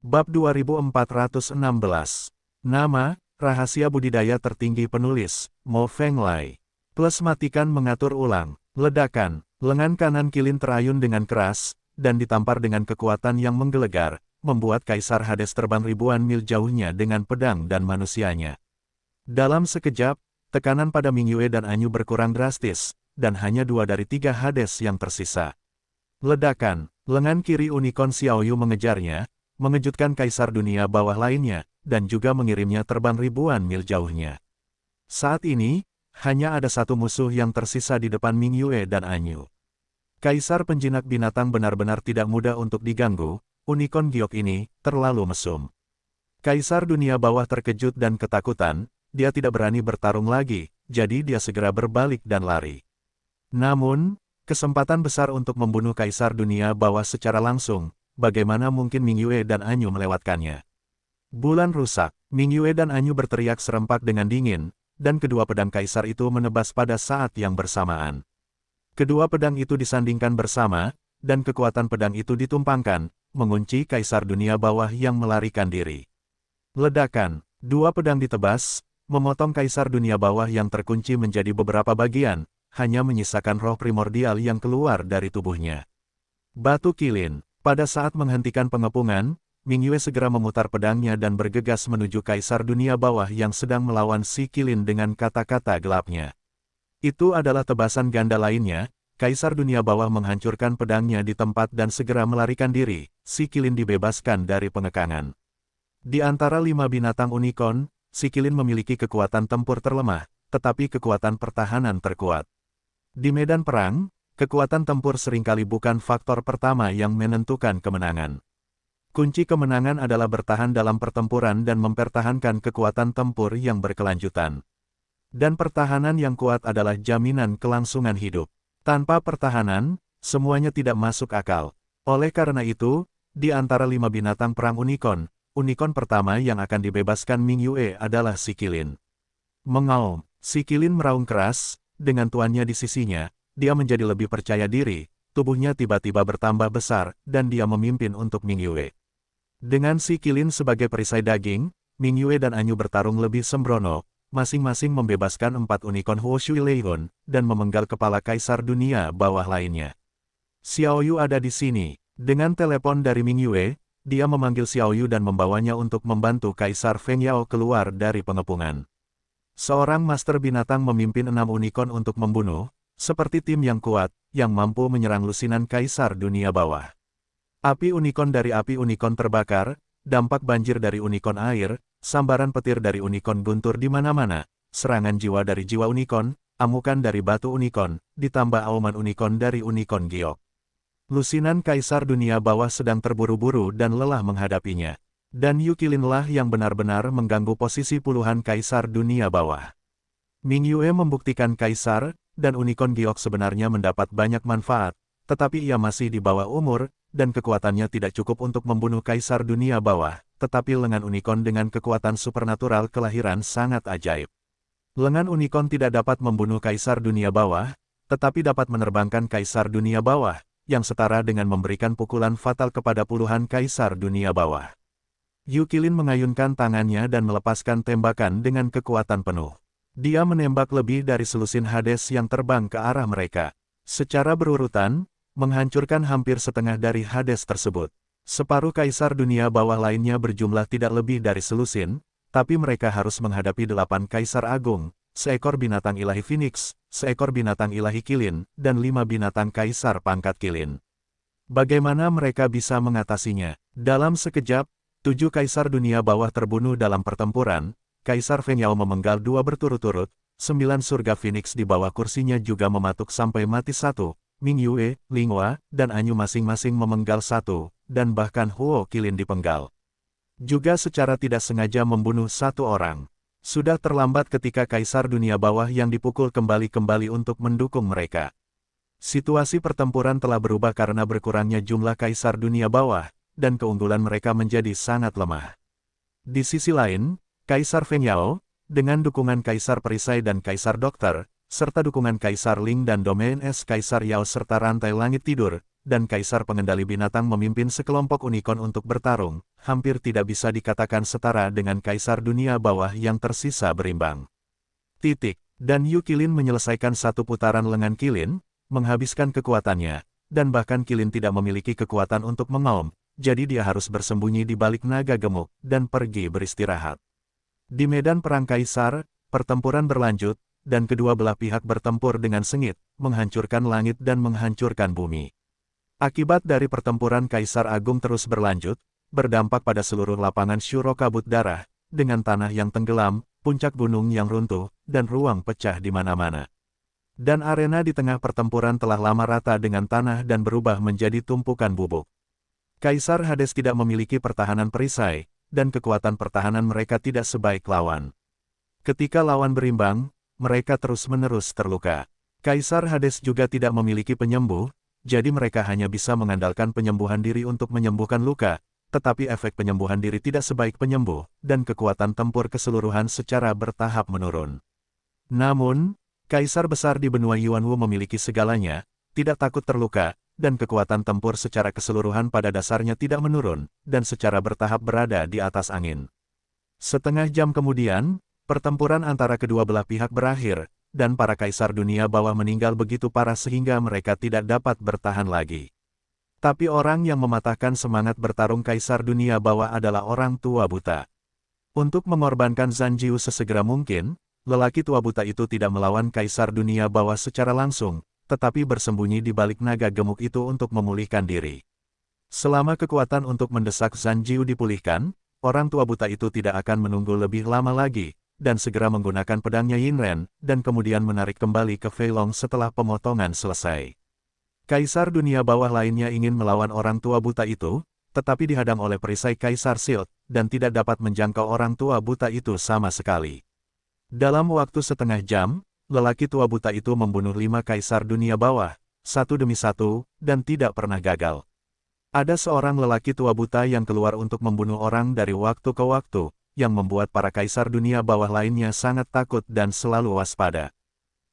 Bab 2416. Nama, rahasia budidaya tertinggi penulis, Mo Fenglai. Plus matikan mengatur ulang, ledakan, lengan kanan Qilin terayun dengan keras, dan ditampar dengan kekuatan yang menggelegar, membuat Kaisar Hades terbang ribuan mil jauhnya dengan pedang dan manusianya. Dalam sekejap, tekanan pada Mingyue dan Anyu berkurang drastis, dan hanya 2 dari 3 Hades yang tersisa. Ledakan, lengan kiri unicorn Xiaoyu mengejarnya, mengejutkan Kaisar dunia bawah lainnya, dan juga mengirimnya terbang ribuan mil jauhnya. Saat ini, hanya ada satu musuh yang tersisa di depan Mingyue dan Anyu. Kaisar penjinak binatang benar-benar tidak mudah untuk diganggu, unicorn giok ini terlalu mesum. Kaisar dunia bawah terkejut dan ketakutan, dia tidak berani bertarung lagi, jadi dia segera berbalik dan lari. Namun, kesempatan besar untuk membunuh Kaisar dunia bawah secara langsung, bagaimana mungkin Mingyue dan Anyu melewatkannya? Bulan rusak, Mingyue dan Anyu berteriak serempak dengan dingin, dan kedua pedang Kaisar itu menebas pada saat yang bersamaan. Kedua pedang itu disandingkan bersama, dan kekuatan pedang itu ditumpangkan, mengunci Kaisar dunia bawah yang melarikan diri. Ledakan, 2 pedang ditebas, memotong Kaisar dunia bawah yang terkunci menjadi beberapa bagian, hanya menyisakan roh primordial yang keluar dari tubuhnya. Batu Qilin. Pada saat menghentikan pengepungan, Mingyue segera memutar pedangnya dan bergegas menuju Kaisar dunia bawah yang sedang melawan si Qilin dengan kata-kata gelapnya. Itu adalah tebasan ganda lainnya, Kaisar dunia bawah menghancurkan pedangnya di tempat dan segera melarikan diri, si Qilin dibebaskan dari pengekangan. Di antara 5 binatang unicorn, si Qilin memiliki kekuatan tempur terlemah, tetapi kekuatan pertahanan terkuat. Di medan perang, kekuatan tempur seringkali bukan faktor pertama yang menentukan kemenangan. Kunci kemenangan adalah bertahan dalam pertempuran dan mempertahankan kekuatan tempur yang berkelanjutan. Dan pertahanan yang kuat adalah jaminan kelangsungan hidup. Tanpa pertahanan, semuanya tidak masuk akal. Oleh karena itu, di antara 5 binatang perang unicorn, unicorn pertama yang akan dibebaskan Mingyue adalah si Qilin. Mengaum, si Qilin meraung keras, dengan tuannya di sisinya, dia menjadi lebih percaya diri, tubuhnya tiba-tiba bertambah besar, dan dia memimpin untuk Mingyue. Dengan si Qilin sebagai perisai daging, Mingyue dan Anyu bertarung lebih sembrono, masing-masing membebaskan 4 unicorn Huoshui Leihun, dan memenggal kepala Kaisar dunia bawah lainnya. Xiaoyu ada di sini. Dengan telepon dari Mingyue, dia memanggil Xiaoyu dan membawanya untuk membantu Kaisar Fengyao keluar dari pengepungan. Seorang master binatang memimpin 6 unicorn untuk membunuh, seperti tim yang kuat, yang mampu menyerang lusinan Kaisar dunia bawah. Api unicorn dari api unicorn terbakar, dampak banjir dari unicorn air, sambaran petir dari unicorn guntur di mana-mana, serangan jiwa dari jiwa unicorn, amukan dari batu unicorn, ditambah auman unicorn dari unicorn giok. Lusinan Kaisar dunia bawah sedang terburu-buru dan lelah menghadapinya. Dan Yu Qilinlah yang benar-benar mengganggu posisi puluhan Kaisar dunia bawah. Mingyue membuktikan Kaisar dan unicorn giok sebenarnya mendapat banyak manfaat, tetapi ia masih di bawah umur, dan kekuatannya tidak cukup untuk membunuh Kaisar dunia bawah, tetapi lengan unicorn dengan kekuatan supernatural kelahiran sangat ajaib. Lengan unicorn tidak dapat membunuh Kaisar dunia bawah, tetapi dapat menerbangkan Kaisar dunia bawah, yang setara dengan memberikan pukulan fatal kepada puluhan Kaisar dunia bawah. Yu Qilin mengayunkan tangannya dan melepaskan tembakan dengan kekuatan penuh. Dia menembak lebih dari selusin Hades yang terbang ke arah mereka. Secara berurutan, menghancurkan hampir setengah dari Hades tersebut. Separuh Kaisar dunia bawah lainnya berjumlah tidak lebih dari selusin, tapi mereka harus menghadapi 8 Kaisar Agung, seekor binatang ilahi Phoenix, seekor binatang ilahi Qilin, dan 5 binatang Kaisar pangkat Qilin. Bagaimana mereka bisa mengatasinya? Dalam sekejap, 7 Kaisar dunia bawah terbunuh dalam pertempuran. Kaisar Fengyao memenggal 2 berturut-turut, 9 surga Phoenix di bawah kursinya juga mematuk sampai mati 1, Mingyue, Linghua, dan Anyu masing-masing memenggal 1, dan bahkan Huo Qilin dipenggal. Juga secara tidak sengaja membunuh 1 orang. Sudah terlambat ketika Kaisar dunia bawah yang dipukul kembali untuk mendukung mereka. Situasi pertempuran telah berubah karena berkurangnya jumlah Kaisar dunia bawah, dan keunggulan mereka menjadi sangat lemah. Di sisi lain, Kaisar Fengyao, dengan dukungan Kaisar Perisai dan Kaisar Dokter, serta dukungan Kaisar Ling dan Domain Es Kaisar Yao serta rantai langit tidur, dan Kaisar Pengendali Binatang memimpin sekelompok unicorn untuk bertarung, hampir tidak bisa dikatakan setara dengan Kaisar Dunia Bawah yang tersisa berimbang. Dan Yu Qilin menyelesaikan satu putaran lengan Qilin, menghabiskan kekuatannya, dan bahkan Qilin tidak memiliki kekuatan untuk mengaum, jadi dia harus bersembunyi di balik naga gemuk, dan pergi beristirahat. Di medan perang Kaisar, pertempuran berlanjut, dan kedua belah pihak bertempur dengan sengit, menghancurkan langit dan menghancurkan bumi. Akibat dari pertempuran Kaisar Agung terus berlanjut, berdampak pada seluruh lapangan Shuro kabut darah, dengan tanah yang tenggelam, puncak gunung yang runtuh, dan ruang pecah di mana-mana. Dan arena di tengah pertempuran telah lama rata dengan tanah dan berubah menjadi tumpukan bubuk. Kaisar Hades tidak memiliki pertahanan perisai, dan kekuatan pertahanan mereka tidak sebaik lawan. Ketika lawan berimbang, mereka terus-menerus terluka. Kaisar Hades juga tidak memiliki penyembuh, jadi mereka hanya bisa mengandalkan penyembuhan diri untuk menyembuhkan luka, tetapi efek penyembuhan diri tidak sebaik penyembuh, dan kekuatan tempur keseluruhan secara bertahap menurun. Namun, Kaisar Besar di benua Yuanwu memiliki segalanya, tidak takut terluka, dan kekuatan tempur secara keseluruhan pada dasarnya tidak menurun, dan secara bertahap berada di atas angin. Setengah jam kemudian, pertempuran antara kedua belah pihak berakhir, dan para Kaisar Dunia Bawah meninggal begitu parah sehingga mereka tidak dapat bertahan lagi. Tapi orang yang mematahkan semangat bertarung Kaisar Dunia Bawah adalah orang tua buta. Untuk mengorbankan Zanjiu sesegera mungkin, lelaki tua buta itu tidak melawan Kaisar Dunia Bawah secara langsung, tetapi bersembunyi di balik naga gemuk itu untuk memulihkan diri. Selama kekuatan untuk mendesak Zanjiu dipulihkan, orang tua buta itu tidak akan menunggu lebih lama lagi, dan segera menggunakan pedangnya Yinren, dan kemudian menarik kembali ke Feilong setelah pemotongan selesai. Kaisar Dunia Bawah lainnya ingin melawan orang tua buta itu, tetapi dihadang oleh perisai Kaisar Shield, dan tidak dapat menjangkau orang tua buta itu sama sekali. Dalam waktu setengah jam, lelaki tua buta itu membunuh 5 Kaisar Dunia Bawah, satu demi satu, dan tidak pernah gagal. Ada seorang lelaki tua buta yang keluar untuk membunuh orang dari waktu ke waktu, yang membuat para Kaisar Dunia Bawah lainnya sangat takut dan selalu waspada.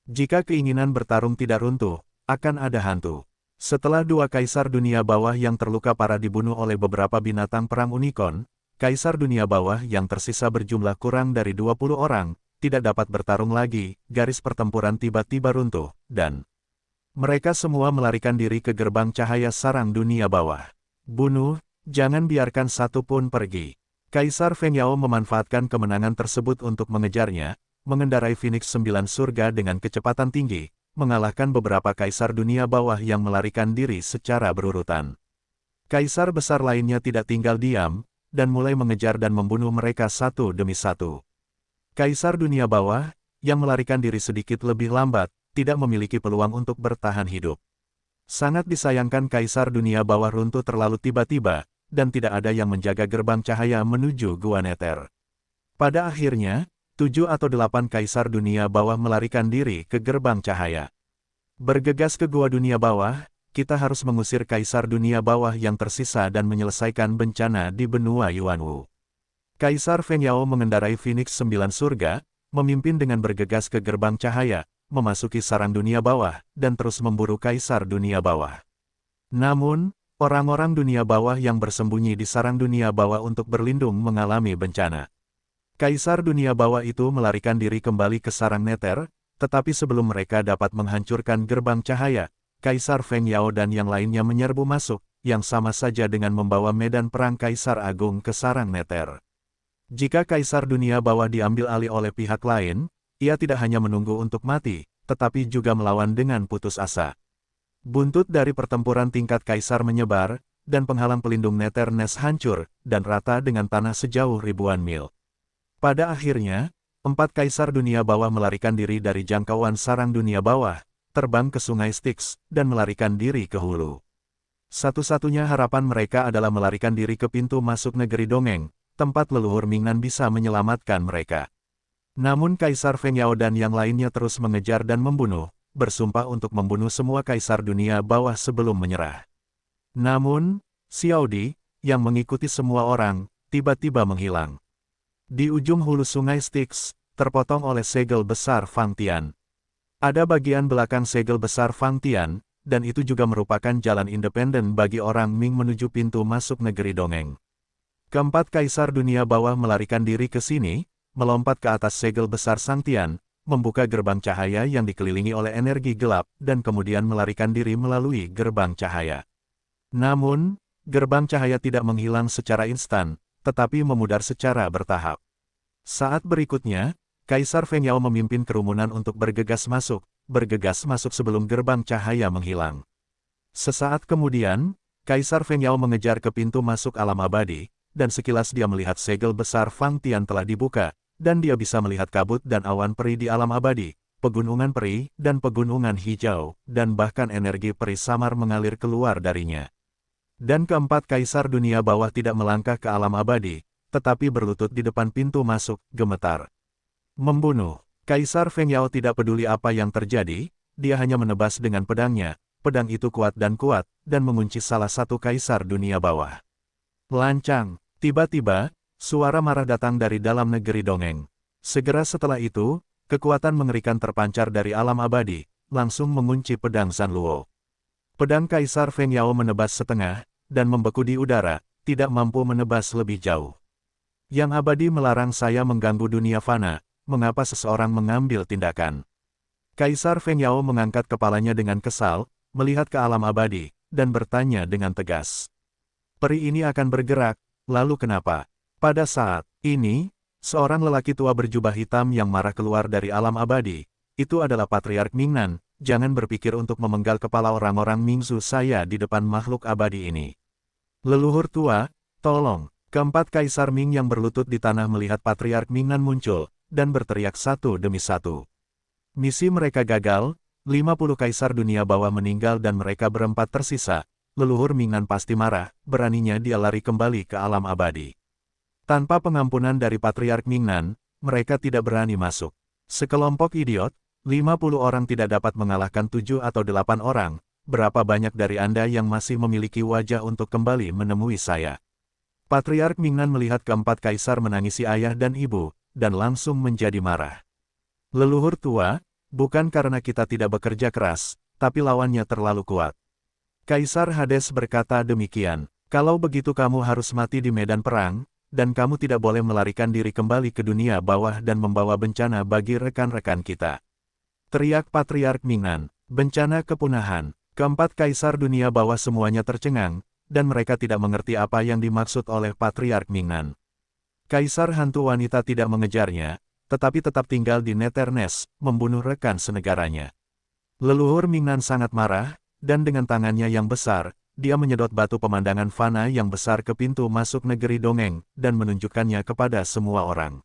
Jika keinginan bertarung tidak runtuh, akan ada hantu. Setelah 2 Kaisar Dunia Bawah yang terluka parah dibunuh oleh beberapa binatang perang unicorn, Kaisar Dunia Bawah yang tersisa berjumlah kurang dari 20 orang, tidak dapat bertarung lagi, garis pertempuran tiba-tiba runtuh, dan mereka semua melarikan diri ke gerbang cahaya sarang Dunia Bawah. Bunuh, jangan biarkan satu pun pergi. Kaisar Feng Yao memanfaatkan kemenangan tersebut untuk mengejarnya, mengendarai Phoenix 9 surga dengan kecepatan tinggi, mengalahkan beberapa Kaisar Dunia Bawah yang melarikan diri secara berurutan. Kaisar besar lainnya tidak tinggal diam, dan mulai mengejar dan membunuh mereka satu demi satu. Kaisar Dunia Bawah, yang melarikan diri sedikit lebih lambat, tidak memiliki peluang untuk bertahan hidup. Sangat disayangkan Kaisar Dunia Bawah runtuh terlalu tiba-tiba, dan tidak ada yang menjaga gerbang cahaya menuju Gua Nether. Pada akhirnya, 7 atau 8 Kaisar Dunia Bawah melarikan diri ke gerbang cahaya. Bergegas ke Gua Dunia Bawah, kita harus mengusir Kaisar Dunia Bawah yang tersisa dan menyelesaikan bencana di benua Yuanwu. Kaisar Feng Yao mengendarai Phoenix 9 surga, memimpin dengan bergegas ke gerbang cahaya, memasuki sarang Dunia Bawah, dan terus memburu Kaisar Dunia Bawah. Namun, orang-orang Dunia Bawah yang bersembunyi di sarang Dunia Bawah untuk berlindung mengalami bencana. Kaisar Dunia Bawah itu melarikan diri kembali ke sarang Nether, tetapi sebelum mereka dapat menghancurkan gerbang cahaya, Kaisar Feng Yao dan yang lainnya menyerbu masuk, yang sama saja dengan membawa medan perang Kaisar Agung ke sarang Nether. Jika Kaisar Dunia Bawah diambil alih oleh pihak lain, ia tidak hanya menunggu untuk mati, tetapi juga melawan dengan putus asa. Buntut dari pertempuran tingkat Kaisar menyebar, dan penghalang pelindung Nether Nest hancur, dan rata dengan tanah sejauh ribuan mil. Pada akhirnya, 4 Kaisar Dunia Bawah melarikan diri dari jangkauan sarang Dunia Bawah, terbang ke Sungai Styx, dan melarikan diri ke hulu. Satu-satunya harapan mereka adalah melarikan diri ke pintu masuk negeri Dongeng, tempat leluhur Mingnan bisa menyelamatkan mereka. Namun Kaisar Feng Yao dan yang lainnya terus mengejar dan membunuh, bersumpah untuk membunuh semua Kaisar Dunia Bawah sebelum menyerah. Namun, Xiao Di, yang mengikuti semua orang, tiba-tiba menghilang. Di ujung hulu Sungai Styx, terpotong oleh segel besar Fang Tian. Ada bagian belakang segel besar Fang Tian, dan itu juga merupakan jalan independen bagi orang Ming menuju pintu masuk negeri dongeng. Keempat kaisar dunia bawah melarikan diri ke sini, melompat ke atas segel besar Sang Tian, membuka gerbang cahaya yang dikelilingi oleh energi gelap, dan kemudian melarikan diri melalui gerbang cahaya. Namun, gerbang cahaya tidak menghilang secara instan, tetapi memudar secara bertahap. Saat berikutnya, Kaisar Feng Yao memimpin kerumunan untuk bergegas masuk sebelum gerbang cahaya menghilang. Sesaat kemudian, Kaisar Feng Yao mengejar ke pintu masuk alam abadi, dan sekilas dia melihat segel besar Fang Tian telah dibuka, dan dia bisa melihat kabut dan awan peri di alam abadi, pegunungan peri, dan pegunungan hijau, dan bahkan energi peri samar mengalir keluar darinya. Dan keempat kaisar dunia bawah tidak melangkah ke alam abadi, tetapi berlutut di depan pintu masuk, gemetar. Membunuh. Kaisar Feng Yao tidak peduli apa yang terjadi, dia hanya menebas dengan pedangnya, pedang itu kuat, dan mengunci salah satu kaisar dunia bawah. Lancang. Tiba-tiba, suara marah datang dari dalam negeri dongeng. Segera setelah itu, kekuatan mengerikan terpancar dari alam abadi, langsung mengunci pedang Zanluo. Pedang Kaisar Feng Yao menebas setengah, dan membeku di udara, tidak mampu menebas lebih jauh. Yang abadi melarang saya mengganggu dunia fana, mengapa seseorang mengambil tindakan? Kaisar Feng Yao mengangkat kepalanya dengan kesal, melihat ke alam abadi, dan bertanya dengan tegas. Peri ini akan bergerak, lalu kenapa? Pada saat ini, seorang lelaki tua berjubah hitam yang marah keluar dari alam abadi. Itu adalah Patriark Mingnan, jangan berpikir untuk memenggal kepala orang-orang Mingzu saya di depan makhluk abadi ini. Leluhur tua, tolong. Keempat kaisar Ming yang berlutut di tanah melihat Patriark Mingnan muncul, dan berteriak satu demi satu. Misi mereka gagal, 50 kaisar dunia bawah meninggal dan mereka berempat tersisa. Leluhur Mingnan pasti marah, beraninya dia lari kembali ke alam abadi. Tanpa pengampunan dari Patriark Mingnan, mereka tidak berani masuk. Sekelompok idiot, 50 orang tidak dapat mengalahkan 7 atau 8 orang. Berapa banyak dari Anda yang masih memiliki wajah untuk kembali menemui saya? Patriark Mingnan melihat keempat kaisar menangisi ayah dan ibu, dan langsung menjadi marah. Leluhur tua, bukan karena kita tidak bekerja keras, tapi lawannya terlalu kuat. Kaisar Hades berkata demikian, kalau begitu kamu harus mati di medan perang, dan kamu tidak boleh melarikan diri kembali ke dunia bawah dan membawa bencana bagi rekan-rekan kita. Teriak Patriark Mingnan, bencana kepunahan. Keempat kaisar dunia bawah semuanya tercengang, dan mereka tidak mengerti apa yang dimaksud oleh Patriark Mingnan. Kaisar hantu wanita tidak mengejarnya, tetapi tetap tinggal di Nethernes, membunuh rekan senegaranya. Leluhur Mingnan sangat marah, dan dengan tangannya yang besar, dia menyedot batu pemandangan fana yang besar ke pintu masuk negeri dongeng, dan menunjukkannya kepada semua orang.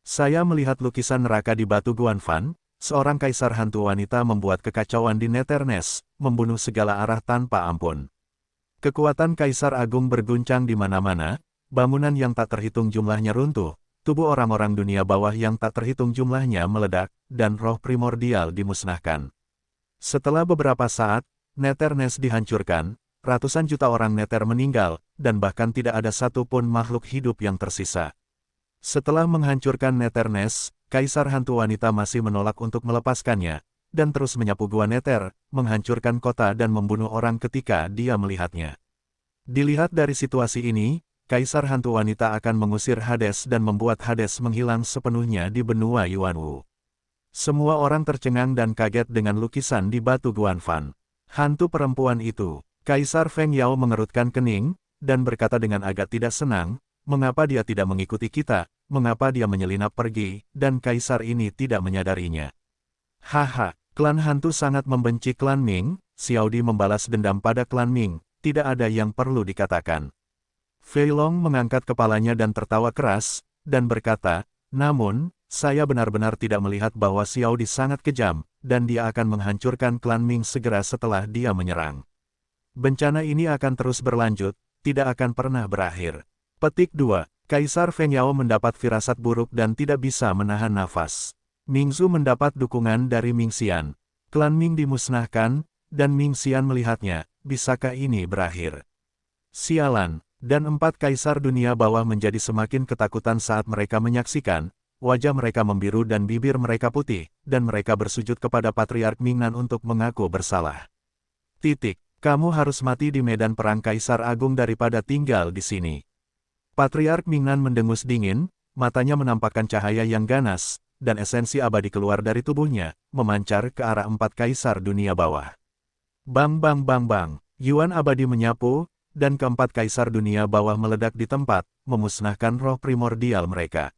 Saya melihat lukisan neraka di batu Guanfan. Seorang kaisar hantu wanita membuat kekacauan di Nethernes, membunuh segala arah tanpa ampun. Kekuatan kaisar agung berguncang di mana-mana, bangunan yang tak terhitung jumlahnya runtuh, tubuh orang-orang dunia bawah yang tak terhitung jumlahnya meledak, dan roh primordial dimusnahkan. Setelah beberapa saat, Nethernes dihancurkan, ratusan juta orang Nether meninggal, dan bahkan tidak ada satupun makhluk hidup yang tersisa. Setelah menghancurkan Nethernes, Kaisar hantu wanita masih menolak untuk melepaskannya, dan terus menyapu gua Nether, menghancurkan kota dan membunuh orang ketika dia melihatnya. Dilihat dari situasi ini, Kaisar hantu wanita akan mengusir Hades dan membuat Hades menghilang sepenuhnya di benua Yuanwu. Semua orang tercengang dan kaget dengan lukisan di batu Guanfan. Hantu perempuan itu, Kaisar Feng Yao mengerutkan kening, dan berkata dengan agak tidak senang, mengapa dia tidak mengikuti kita? Mengapa dia menyelinap pergi, dan kaisar ini tidak menyadarinya? Haha, klan hantu sangat membenci klan Ming, Xiaodi membalas dendam pada klan Ming, tidak ada yang perlu dikatakan. Fei Long mengangkat kepalanya dan tertawa keras, dan berkata, namun, saya benar-benar tidak melihat bahwa Xiaodi sangat kejam, dan dia akan menghancurkan klan Ming segera setelah dia menyerang. Bencana ini akan terus berlanjut, tidak akan pernah berakhir. Petik 2. Kaisar Feng Yao mendapat firasat buruk dan tidak bisa menahan nafas. Mingzu mendapat dukungan dari Ming Xian. Klan Ming dimusnahkan, dan Ming Xian melihatnya, bisakah ini berakhir? Sialan, dan 4 kaisar dunia bawah menjadi semakin ketakutan saat mereka menyaksikan, wajah mereka membiru dan bibir mereka putih, dan mereka bersujud kepada Patriark Mingnan untuk mengaku bersalah. Kamu harus mati di medan perang Kaisar Agung daripada tinggal di sini. Patriark Mingnan mendengus dingin, matanya menampakkan cahaya yang ganas, dan esensi abadi keluar dari tubuhnya, memancar ke arah 4 Kaisar Dunia Bawah. Bang bang bang bang, Yuan abadi menyapu, dan keempat Kaisar Dunia Bawah meledak di tempat, memusnahkan roh primordial mereka.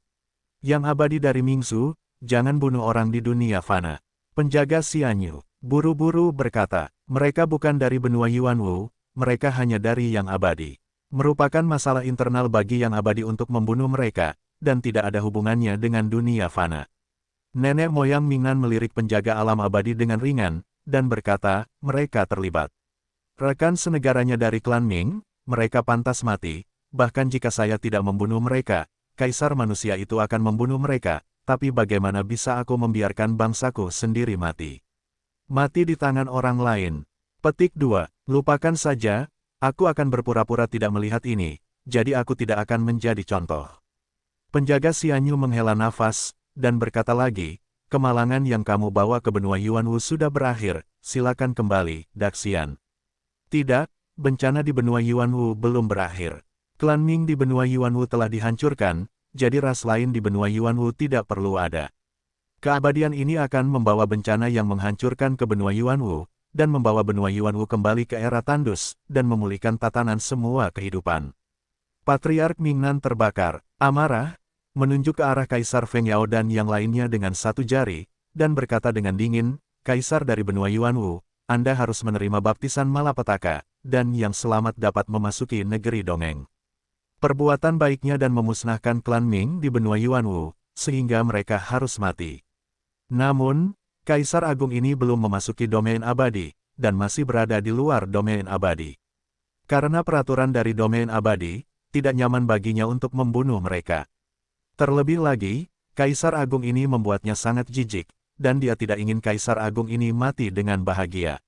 Yang abadi dari Mingsu, jangan bunuh orang di dunia fana. Penjaga Xianyu buru-buru berkata, mereka bukan dari benua Yuanwu, mereka hanya dari yang abadi. Merupakan masalah internal bagi yang abadi untuk membunuh mereka, dan tidak ada hubungannya dengan dunia fana. Nenek moyang Mingnan melirik penjaga alam abadi dengan ringan, dan berkata, mereka terlibat. Rekan senegaranya dari klan Ming, mereka pantas mati, bahkan jika saya tidak membunuh mereka, Kaisar manusia itu akan membunuh mereka, tapi bagaimana bisa aku membiarkan bangsaku sendiri mati? Mati di tangan orang lain. Petik 2. Lupakan saja, aku akan berpura-pura tidak melihat ini, jadi aku tidak akan menjadi contoh. Penjaga Xianyu menghela nafas, dan berkata lagi, kemalangan yang kamu bawa ke benua Yuanwu sudah berakhir, silakan kembali, Daxian. Tidak, bencana di benua Yuanwu belum berakhir. Klan Ming di benua Yuanwu telah dihancurkan, jadi ras lain di benua Yuanwu tidak perlu ada. Keabadian ini akan membawa bencana yang menghancurkan ke benua Yuanwu, dan membawa benua Yuanwu kembali ke era tandus, dan memulihkan tatanan semua kehidupan. Patriark Mingnan terbakar, amarah, menunjuk ke arah Kaisar Feng Yao dan yang lainnya dengan satu jari, dan berkata dengan dingin, Kaisar dari benua Yuanwu, Anda harus menerima baptisan malapetaka, dan yang selamat dapat memasuki negeri dongeng. Perbuatan baiknya dan memusnahkan klan Ming di benua Yuanwu, sehingga mereka harus mati. Namun, Kaisar Agung ini belum memasuki domain abadi, dan masih berada di luar domain abadi. Karena peraturan dari domain abadi, tidak nyaman baginya untuk membunuh mereka. Terlebih lagi, Kaisar Agung ini membuatnya sangat jijik, dan dia tidak ingin Kaisar Agung ini mati dengan bahagia.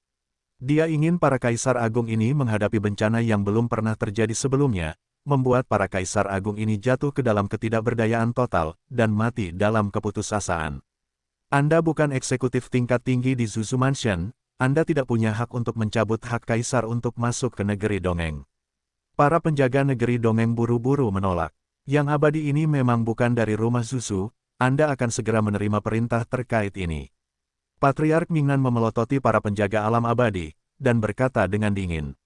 Dia ingin para Kaisar Agung ini menghadapi bencana yang belum pernah terjadi sebelumnya, membuat para Kaisar Agung ini jatuh ke dalam ketidakberdayaan total, dan mati dalam keputusasaan. Anda bukan eksekutif tingkat tinggi di Zuzu Mansion, Anda tidak punya hak untuk mencabut hak Kaisar untuk masuk ke negeri dongeng. Para penjaga negeri dongeng buru-buru menolak. Yang abadi ini memang bukan dari rumah Zuzu, Anda akan segera menerima perintah terkait ini. Patriark Mingnan memelototi para penjaga alam abadi, dan berkata dengan dingin.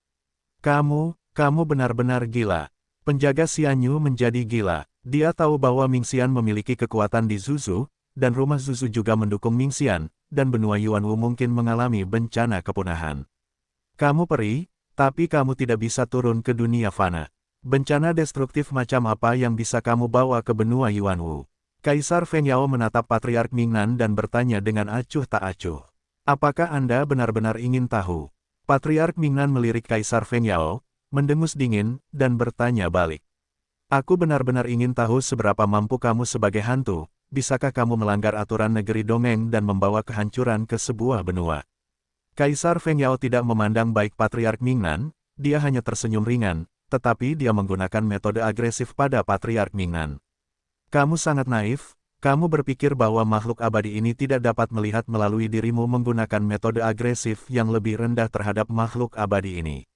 Kamu benar-benar gila. Penjaga Xianyu menjadi gila. Dia tahu bahwa Mingxian memiliki kekuatan di Zuzu, dan rumah Zuzu juga mendukung Mingxian, dan benua Yuanwu mungkin mengalami bencana kepunahan. Kamu peri, tapi kamu tidak bisa turun ke dunia fana. Bencana destruktif macam apa yang bisa kamu bawa ke benua Yuanwu? Kaisar Feng Yao menatap Patriark Mingnan dan bertanya dengan acuh tak acuh. Apakah Anda benar-benar ingin tahu? Patriark Mingnan melirik Kaisar Feng Yao, mendengus dingin, dan bertanya balik. Aku benar-benar ingin tahu seberapa mampu kamu sebagai hantu. Bisakah kamu melanggar aturan negeri dongeng dan membawa kehancuran ke sebuah benua? Kaisar Feng Yao tidak memandang baik Patriark Mingnan, dia hanya tersenyum ringan, tetapi dia menggunakan metode agresif pada Patriark Mingnan. Kamu sangat naif, kamu berpikir bahwa makhluk abadi ini tidak dapat melihat melalui dirimu menggunakan metode agresif yang lebih rendah terhadap makhluk abadi ini.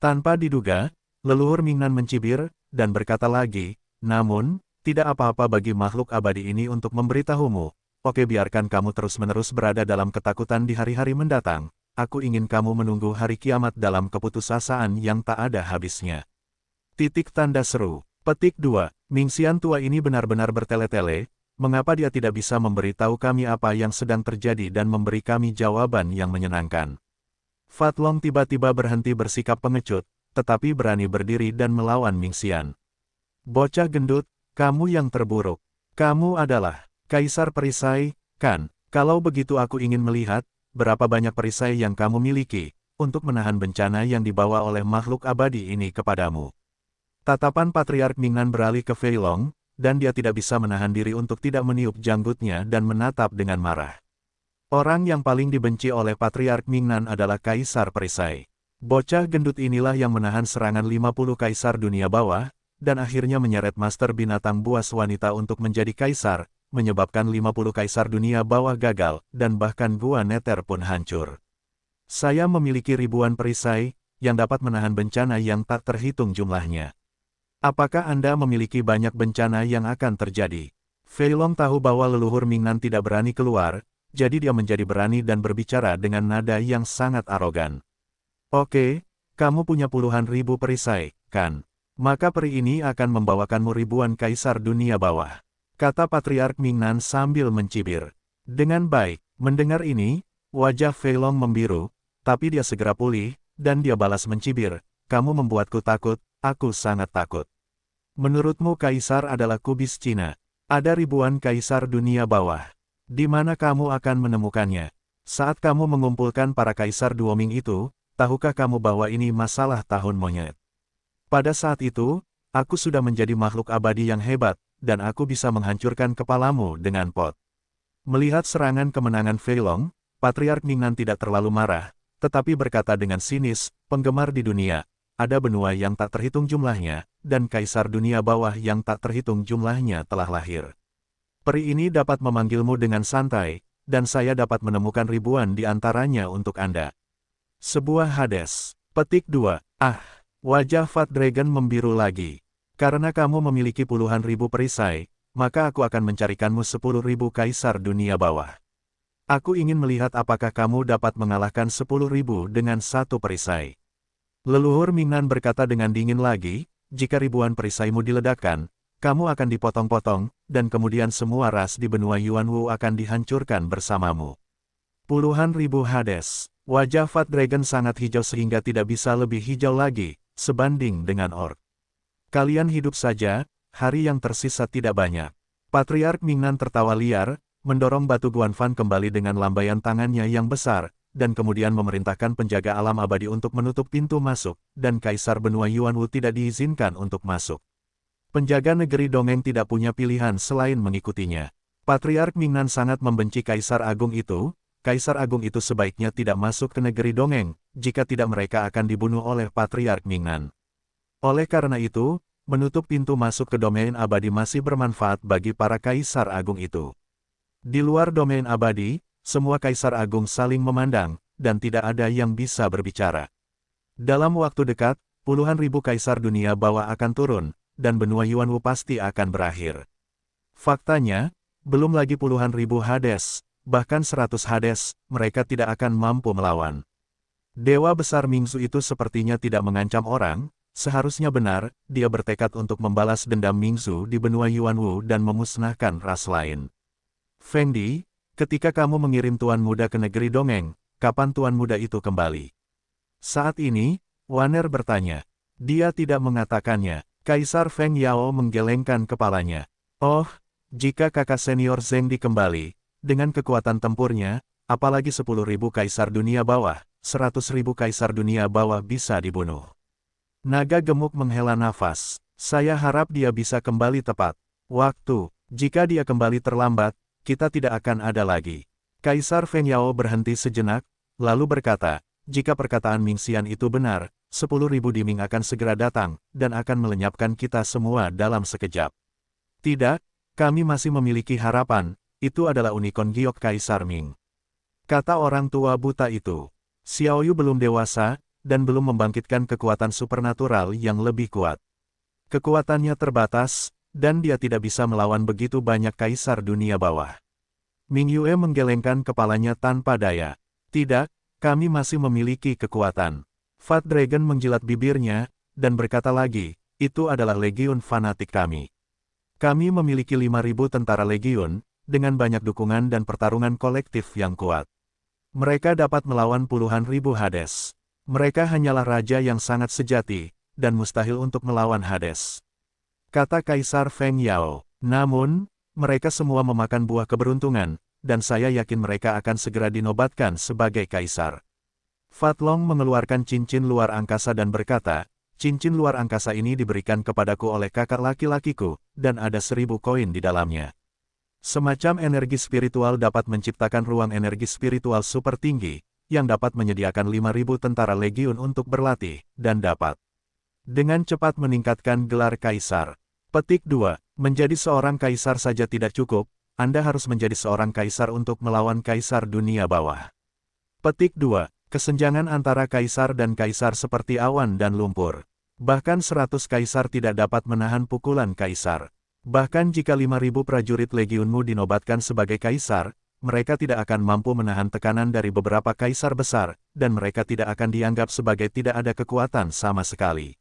Tanpa diduga, leluhur Mingnan mencibir, dan berkata lagi, namun, tidak apa-apa bagi makhluk abadi ini untuk memberitahumu. Oke, biarkan kamu terus-menerus berada dalam ketakutan di hari-hari mendatang. Aku ingin kamu menunggu hari kiamat dalam keputusasaan yang tak ada habisnya. Titik tanda seru. Petik 2. Mingxian tua ini benar-benar bertele-tele. Mengapa dia tidak bisa memberitahu kami apa yang sedang terjadi dan memberi kami jawaban yang menyenangkan? Fat Long tiba-tiba berhenti bersikap pengecut, tetapi berani berdiri dan melawan Mingxian. Bocah gendut, kamu yang terburuk. Kamu adalah Kaisar Perisai, kan? Kalau begitu aku ingin melihat, berapa banyak perisai yang kamu miliki, untuk menahan bencana yang dibawa oleh makhluk abadi ini kepadamu. Tatapan Patriark Mingnan beralih ke Fei Long, dan dia tidak bisa menahan diri untuk tidak meniup janggutnya dan menatap dengan marah. Orang yang paling dibenci oleh Patriark Mingnan adalah Kaisar Perisai. Bocah gendut inilah yang menahan serangan 50 Kaisar Dunia Bawah, dan akhirnya menyeret Master Binatang Buas Wanita untuk menjadi Kaisar, menyebabkan 50 Kaisar Dunia Bawah gagal, dan bahkan Gua Neter pun hancur. Saya memiliki ribuan perisai, yang dapat menahan bencana yang tak terhitung jumlahnya. Apakah Anda memiliki banyak bencana yang akan terjadi? Fei Long tahu bahwa leluhur Mingnan tidak berani keluar, jadi dia menjadi berani dan berbicara dengan nada yang sangat arogan. Oke, kamu punya puluhan ribu perisai, kan? Maka peri ini akan membawakanmu ribuan kaisar dunia bawah. Kata Patriark Mingnan sambil mencibir. Dengan baik, mendengar ini, wajah Fei Long membiru, tapi dia segera pulih, dan dia balas mencibir, kamu membuatku takut, aku sangat takut. Menurutmu kaisar adalah kubis Cina. Ada ribuan kaisar dunia bawah. Di mana kamu akan menemukannya? Saat kamu mengumpulkan para kaisar Duoming itu, tahukah kamu bahwa ini masalah tahun monyet? Pada saat itu, aku sudah menjadi makhluk abadi yang hebat, dan aku bisa menghancurkan kepalamu dengan pot. Melihat serangan kemenangan Fei Long, Patriark Mingnan tidak terlalu marah, tetapi berkata dengan sinis, penggemar di dunia, ada benua yang tak terhitung jumlahnya, dan kaisar dunia bawah yang tak terhitung jumlahnya telah lahir. Peri ini dapat memanggilmu dengan santai, dan saya dapat menemukan ribuan di antaranya untuk Anda. Sebuah Hades. Petik 2. Wajah Fat Dragon membiru lagi. Karena kamu memiliki puluhan ribu perisai, maka aku akan mencarikanmu 10.000 kaisar dunia bawah. Aku ingin melihat apakah kamu dapat mengalahkan 10.000 dengan satu perisai. Leluhur Mingnan berkata dengan dingin lagi, jika ribuan perisaimu diledakkan, kamu akan dipotong-potong, dan kemudian semua ras di benua Yuanwu akan dihancurkan bersamamu. Puluhan ribu Hades. Wajah Fat Dragon sangat hijau sehingga tidak bisa lebih hijau lagi, sebanding dengan orc. Kalian hidup saja, hari yang tersisa tidak banyak. Patriark Mingnan tertawa liar, mendorong batu Guanfan kembali dengan lambaian tangannya yang besar, dan kemudian memerintahkan penjaga alam abadi untuk menutup pintu masuk, dan Kaisar benua Yuanwu tidak diizinkan untuk masuk. Penjaga negeri dongeng tidak punya pilihan selain mengikutinya. Patriark Mingnan sangat membenci Kaisar Agung itu. Kaisar Agung itu sebaiknya tidak masuk ke negeri dongeng, jika tidak mereka akan dibunuh oleh Patriark Mingnan. Oleh karena itu, menutup pintu masuk ke domain abadi masih bermanfaat bagi para Kaisar Agung itu. Di luar domain abadi, semua Kaisar Agung saling memandang, dan tidak ada yang bisa berbicara. Dalam waktu dekat, puluhan ribu Kaisar dunia bawah akan turun, dan benua Yuanwu pasti akan berakhir. Faktanya, belum lagi puluhan ribu Hades, bahkan 100 Hades, mereka tidak akan mampu melawan. Dewa besar Mingzu itu sepertinya tidak mengancam orang, seharusnya benar, dia bertekad untuk membalas dendam Mingzu di benua Yuanwu dan memusnahkan ras lain. Feng Di, ketika kamu mengirim Tuan Muda ke negeri dongeng, kapan Tuan Muda itu kembali? Saat ini, Waner bertanya. Dia tidak mengatakannya. Kaisar Feng Yao menggelengkan kepalanya. Oh, jika kakak senior Zheng Di kembali, dengan kekuatan tempurnya, apalagi 10.000 kaisar dunia bawah, 100.000 kaisar dunia bawah bisa dibunuh. Naga gemuk menghela nafas. Saya harap dia bisa kembali tepat waktu. Jika dia kembali terlambat, kita tidak akan ada lagi. Kaisar Feng Yao berhenti sejenak, lalu berkata, jika perkataan Ming Xian itu benar, 10.000 Diming akan segera datang, dan akan melenyapkan kita semua dalam sekejap. Tidak, kami masih memiliki harapan. Itu adalah unicorn giok Kaisar Ming. Kata orang tua buta itu. Xiaoyu belum dewasa, dan belum membangkitkan kekuatan supernatural yang lebih kuat. Kekuatannya terbatas, dan dia tidak bisa melawan begitu banyak kaisar dunia bawah. Ming Yue menggelengkan kepalanya tanpa daya. Tidak, kami masih memiliki kekuatan. Fat Dragon menjilat bibirnya, dan berkata lagi, itu adalah legiun fanatik kami. Kami memiliki 5.000 tentara legiun, dengan banyak dukungan dan pertarungan kolektif yang kuat. Mereka dapat melawan puluhan ribu Hades. Mereka hanyalah raja yang sangat sejati, dan mustahil untuk melawan Hades. Kata Kaisar Feng Yao. Namun, mereka semua memakan buah keberuntungan, dan saya yakin mereka akan segera dinobatkan sebagai kaisar. Fat Long mengeluarkan cincin luar angkasa dan berkata, cincin luar angkasa ini diberikan kepadaku oleh kakak laki-lakiku, dan ada 1.000 koin di dalamnya. Semacam energi spiritual dapat menciptakan ruang energi spiritual super tinggi, yang dapat menyediakan 5.000 tentara legiun untuk berlatih, dan dapat dengan cepat meningkatkan gelar kaisar. Petik 2. Menjadi seorang kaisar saja tidak cukup, Anda harus menjadi seorang kaisar untuk melawan kaisar dunia bawah. Petik 2. Kesenjangan antara kaisar dan kaisar seperti awan dan lumpur. Bahkan 100 kaisar tidak dapat menahan pukulan kaisar. Bahkan jika 5.000 prajurit legionmu dinobatkan sebagai kaisar, mereka tidak akan mampu menahan tekanan dari beberapa kaisar besar, dan mereka tidak akan dianggap sebagai tidak ada kekuatan sama sekali.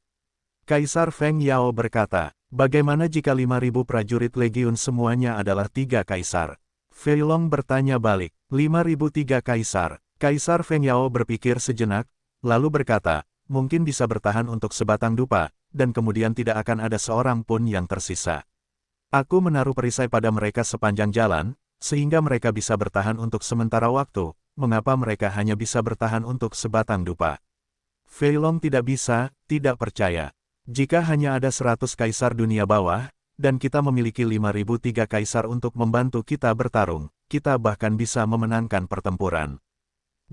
Kaisar Feng Yao berkata, bagaimana jika 5.000 prajurit legiun semuanya adalah 3 kaisar? Fei Long bertanya balik, 5.003 kaisar. Kaisar Feng Yao berpikir sejenak, lalu berkata, mungkin bisa bertahan untuk sebatang dupa, dan kemudian tidak akan ada seorang pun yang tersisa. Aku menaruh perisai pada mereka sepanjang jalan, sehingga mereka bisa bertahan untuk sementara waktu. Mengapa mereka hanya bisa bertahan untuk sebatang dupa? Fei Long tidak tidak percaya. Jika hanya ada 100 kaisar dunia bawah, dan kita memiliki 5.003 kaisar untuk membantu kita bertarung, kita bahkan bisa memenangkan pertempuran.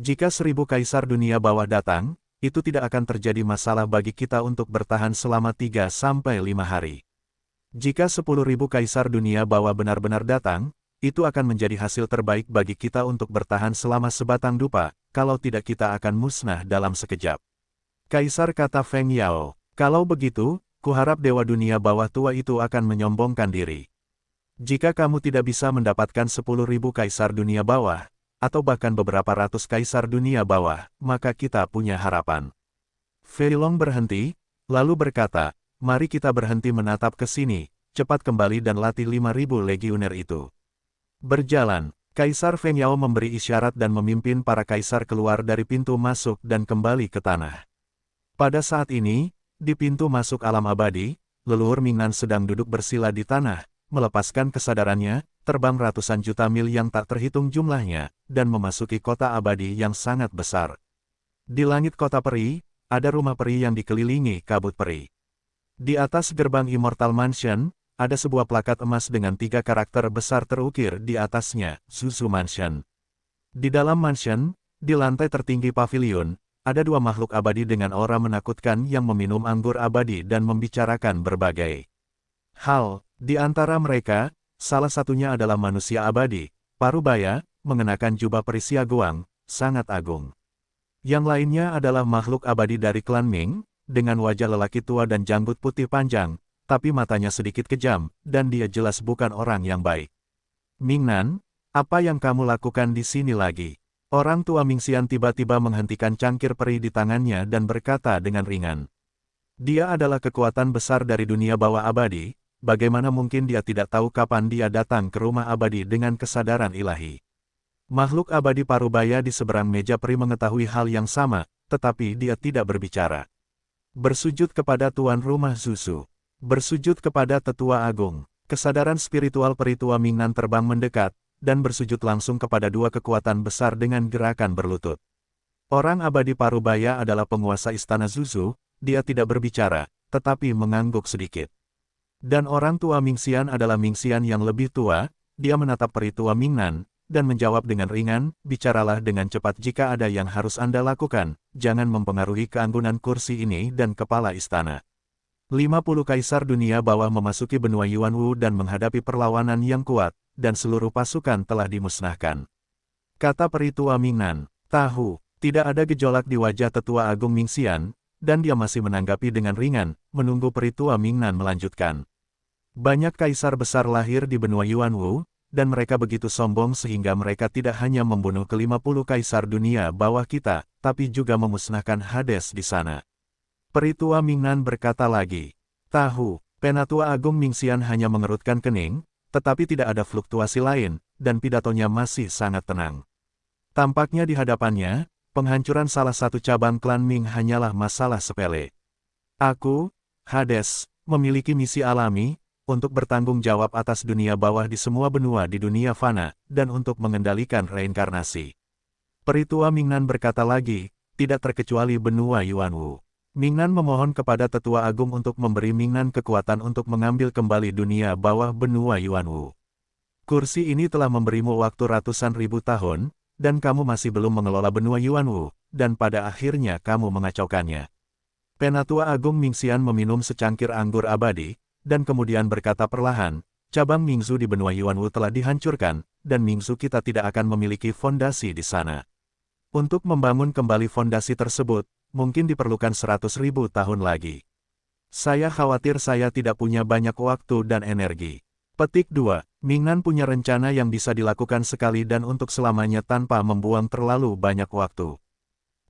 Jika 1.000 kaisar dunia bawah datang, itu tidak akan terjadi masalah bagi kita untuk bertahan selama 3-5 hari. Jika 10.000 kaisar dunia bawah benar-benar datang, itu akan menjadi hasil terbaik bagi kita untuk bertahan selama sebatang dupa, kalau tidak kita akan musnah dalam sekejap. Kaisar, kata Feng Yao, kalau begitu, kuharap dewa dunia bawah tua itu akan menyombongkan diri. Jika kamu tidak bisa mendapatkan 10.000 kaisar dunia bawah, atau bahkan beberapa ratus kaisar dunia bawah, maka kita punya harapan. Fei Long berhenti, lalu berkata, mari kita berhenti menatap ke sini, cepat kembali dan latih 5.000 legioner itu. Berjalan, Kaisar Feng Yao memberi isyarat dan memimpin para kaisar keluar dari pintu masuk dan kembali ke tanah. Pada saat ini, di pintu masuk alam abadi, leluhur Mingnan sedang duduk bersila di tanah, melepaskan kesadarannya, terbang ratusan juta mil yang tak terhitung jumlahnya, dan memasuki kota abadi yang sangat besar. Di langit kota peri, ada rumah peri yang dikelilingi kabut peri. Di atas gerbang Immortal Mansion, ada sebuah plakat emas dengan 3 karakter besar terukir di atasnya, Zuzu Mansion. Di dalam mansion, di lantai tertinggi pavilion, ada 2 makhluk abadi dengan aura menakutkan yang meminum anggur abadi dan membicarakan berbagai hal. Di antara mereka, salah satunya adalah manusia abadi, Parubaya, mengenakan jubah perisia Guang, sangat agung. Yang lainnya adalah makhluk abadi dari klan Ming, dengan wajah lelaki tua dan janggut putih panjang, tapi matanya sedikit kejam, dan dia jelas bukan orang yang baik. Mingnan, apa yang kamu lakukan di sini lagi? Orang tua Mingxian tiba-tiba menghentikan cangkir peri di tangannya dan berkata dengan ringan. Dia adalah kekuatan besar dari dunia bawah abadi. Bagaimana mungkin dia tidak tahu kapan dia datang ke rumah abadi dengan kesadaran ilahi? Makhluk abadi Parubaya di seberang meja peri mengetahui hal yang sama, tetapi dia tidak berbicara. Bersujud kepada tuan rumah Zuzu. Bersujud kepada tetua agung. Kesadaran spiritual peri tua Mingnan terbang mendekat, dan bersujud langsung kepada 2 kekuatan besar dengan gerakan berlutut. Orang abadi Parubaya adalah penguasa istana Zuzu, dia tidak berbicara, tetapi mengangguk sedikit. Dan orang tua Mingxian adalah Mingxian yang lebih tua, dia menatap peri tua Mingnan, dan menjawab dengan ringan, bicaralah dengan cepat jika ada yang harus Anda lakukan, jangan mempengaruhi keanggunan kursi ini dan kepala istana. 50 kaisar dunia bawah memasuki benua Yuanwu dan menghadapi perlawanan yang kuat, dan seluruh pasukan telah dimusnahkan. Kata peri tua Mingnan, tahu, tidak ada gejolak di wajah tetua agung Mingxian, dan dia masih menanggapi dengan ringan, menunggu peri tua Mingnan melanjutkan. Banyak kaisar besar lahir di benua Yuanwu, dan mereka begitu sombong sehingga mereka tidak hanya membunuh ke-50 kaisar dunia bawah kita, tapi juga memusnahkan Hades di sana. Peri tua Mingnan berkata lagi, tahu, Penatua Agung Mingxian hanya mengerutkan kening, tetapi tidak ada fluktuasi lain, dan pidatonya masih sangat tenang. Tampaknya di hadapannya, penghancuran salah satu cabang klan Ming hanyalah masalah sepele. Aku, Hades, memiliki misi alami, untuk bertanggung jawab atas dunia bawah di semua benua di dunia fana, dan untuk mengendalikan reinkarnasi. Peri tua Mingnan berkata lagi, tidak terkecuali benua Yuanwu. Mingnan memohon kepada tetua agung untuk memberi Mingnan kekuatan untuk mengambil kembali dunia bawah benua Yuanwu. Kursi ini telah memberimu waktu ratusan ribu tahun, dan kamu masih belum mengelola benua Yuanwu, dan pada akhirnya kamu mengacaukannya. Penatua Agung Mingxian meminum secangkir anggur abadi, dan kemudian berkata perlahan, cabang Mingzu di benua Yuanwu telah dihancurkan, dan Mingzu kita tidak akan memiliki fondasi di sana. Untuk membangun kembali fondasi tersebut, mungkin diperlukan 100.000 tahun lagi. Saya khawatir saya tidak punya banyak waktu dan energi. Petik 2. Mingnan punya rencana yang bisa dilakukan sekali dan untuk selamanya tanpa membuang terlalu banyak waktu.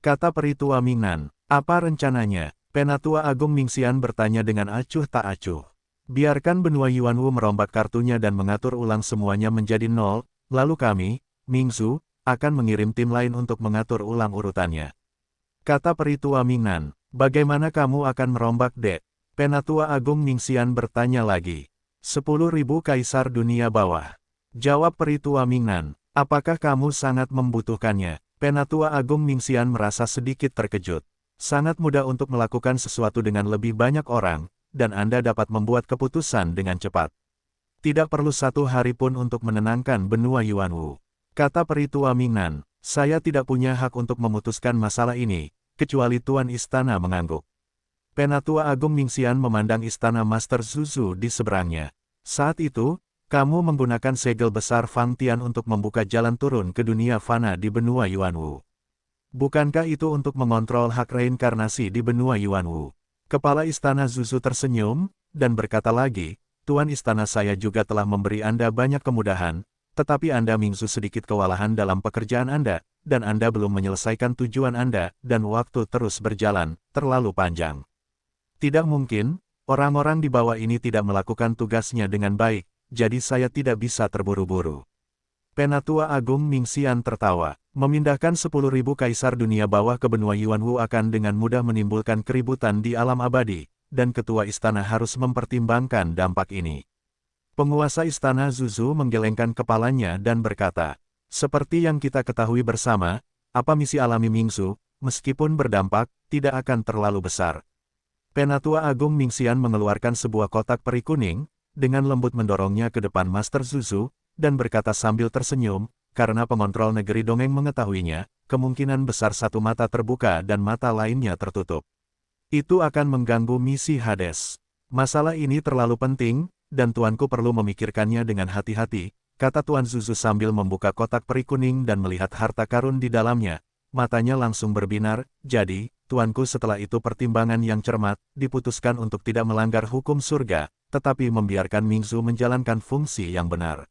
Kata Peritua Mingnan. Apa rencananya? Penatua Agung Mingxian bertanya dengan acuh tak acuh. Biarkan benua Yuanwu merombak kartunya dan mengatur ulang semuanya menjadi 0, lalu kami, Mingzu, akan mengirim tim lain untuk mengatur ulang urutannya. Kata Peritua Mingnan, bagaimana kamu akan merombak Dek? Penatua Agung Mingxian bertanya lagi. 10.000 kaisar dunia bawah. Jawab Peritua Mingnan, apakah kamu sangat membutuhkannya? Penatua Agung Mingxian merasa sedikit terkejut. Sangat mudah untuk melakukan sesuatu dengan lebih banyak orang, dan Anda dapat membuat keputusan dengan cepat. Tidak perlu 1 hari pun untuk menenangkan benua Yuanwu. Kata Peritua Mingnan, saya tidak punya hak untuk memutuskan masalah ini, kecuali Tuan Istana mengangguk. Penatua Agung Mingxian memandang Istana Master Zuzu di seberangnya. Saat itu, kamu menggunakan segel besar Fang Tian untuk membuka jalan turun ke dunia fana di benua Yuanwu. Bukankah itu untuk mengontrol hak reinkarnasi di benua Yuanwu? Kepala Istana Zuzu tersenyum, dan berkata lagi, Tuan Istana saya juga telah memberi Anda banyak kemudahan, tetapi Anda Mingzu sedikit kewalahan dalam pekerjaan Anda, dan Anda belum menyelesaikan tujuan Anda, dan waktu terus berjalan, terlalu panjang. Tidak mungkin, orang-orang di bawah ini tidak melakukan tugasnya dengan baik, jadi saya tidak bisa terburu-buru. Penatua Agung Mingxian tertawa. Memindahkan 10.000 kaisar dunia bawah ke benua Yuanwu akan dengan mudah menimbulkan keributan di alam abadi, dan ketua istana harus mempertimbangkan dampak ini. Penguasa istana Zuzu menggelengkan kepalanya dan berkata, seperti yang kita ketahui bersama, apa misi alami Mingzu, meskipun berdampak, tidak akan terlalu besar. Penatua Agung Mingxian mengeluarkan sebuah kotak peri kuning, dengan lembut mendorongnya ke depan Master Zuzu, dan berkata sambil tersenyum, karena pengontrol negeri dongeng mengetahuinya, kemungkinan besar satu mata terbuka dan mata lainnya tertutup. Itu akan mengganggu misi Hades. Masalah ini terlalu penting, dan tuanku perlu memikirkannya dengan hati-hati, kata Tuan Zuzu sambil membuka kotak peri kuning dan melihat harta karun di dalamnya. Matanya langsung berbinar, jadi, tuanku setelah itu pertimbangan yang cermat, diputuskan untuk tidak melanggar hukum surga, tetapi membiarkan Mingzu menjalankan fungsi yang benar.